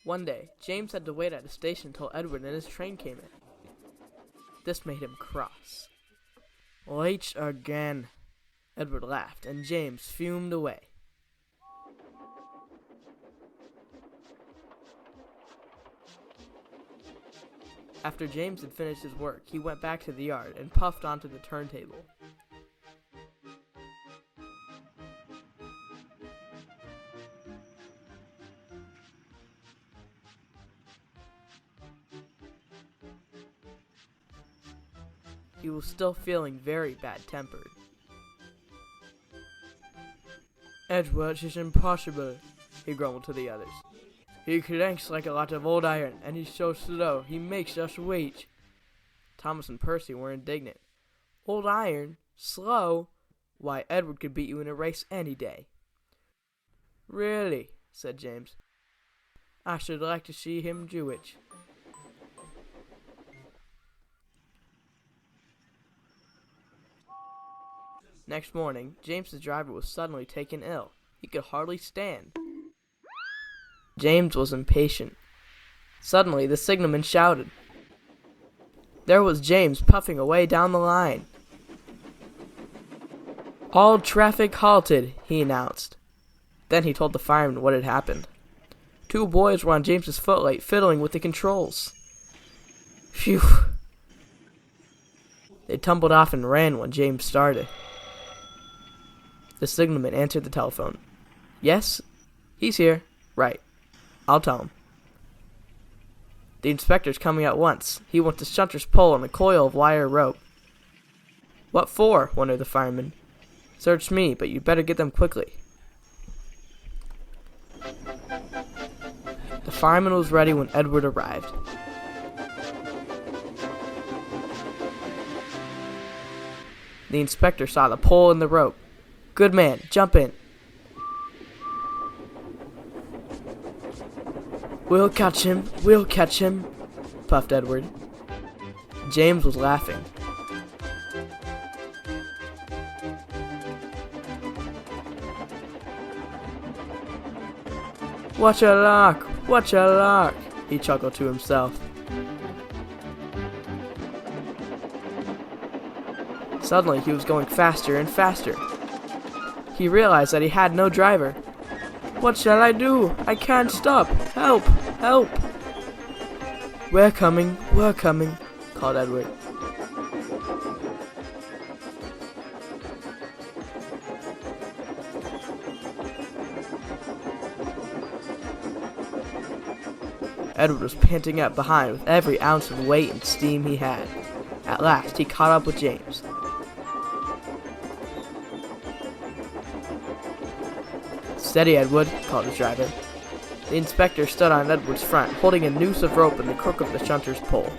One day, James had to wait at a station until Edward and his train came in. This made him cross. "Late again," Edward laughed, and James fumed away. After James had finished his work, he went back to the yard and puffed onto the turntable. He was still feeling very bad-tempered. "Edward is impossible," he grumbled to the others. "He clanks like a lot of old iron, and he's so slow, he makes us wait." Thomas and Percy were indignant. "Old iron? Slow? Why, Edward could beat you in a race any day." "Really?" said James. "I should like to see him do it." Next morning, James's driver was suddenly taken ill. He could hardly stand. James was impatient. Suddenly, the signalman shouted. There was James puffing away down the line. "All traffic halted," he announced. Then he told the fireman what had happened. 2 boys were on James's footlight, fiddling with the controls. Phew! They tumbled off and ran when James started. The signalman answered the telephone. "Yes? He's here. Right. I'll tell him." "The inspector's coming at once. He wants a shunter's pole and a coil of wire rope." "What for?" wondered the fireman. "Search me, but you better get them quickly." The fireman was ready when Edward arrived. The inspector saw the pole and the rope. "Good man, jump in." We'll catch him, puffed Edward. James was laughing. What a lark, he chuckled to himself. Suddenly he was going faster and faster. He realized that he had no driver. "What shall I do? I can't stop! Help! Help!" We're coming, called Edward. Edward was panting up behind with every ounce of weight and steam he had. At last, he caught up with James. "Steady, Edward," called his driver. The inspector stood on Edward's front, holding a noose of rope in the crook of the shunter's pole.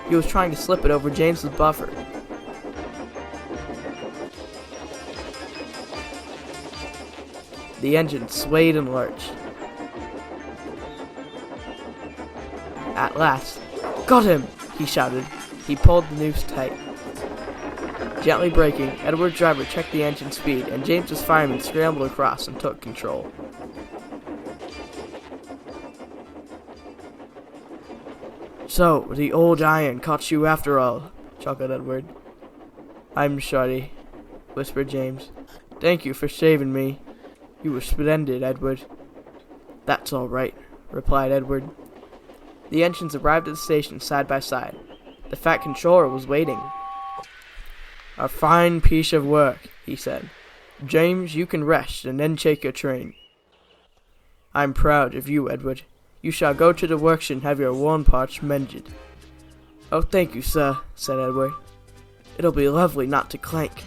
He was trying to slip it over James's buffer. The engine swayed and lurched. At last, "Got him!" he shouted. He pulled the noose tight. Gently braking, Edward's driver checked the engine speed, and James's fireman scrambled across and took control. "So, the old iron caught you after all," chuckled Edward. "I'm sorry," whispered James. "Thank you for saving me. You were splendid, Edward." "That's all right," replied Edward. The engines arrived at the station side by side. The fat controller was waiting. "A fine piece of work," he said. "James, you can rest and then take your train." "I'm proud of you, Edward. You shall go to the works and have your worn parts mended." "Oh, thank you, sir," said Edward. "It'll be lovely not to clank."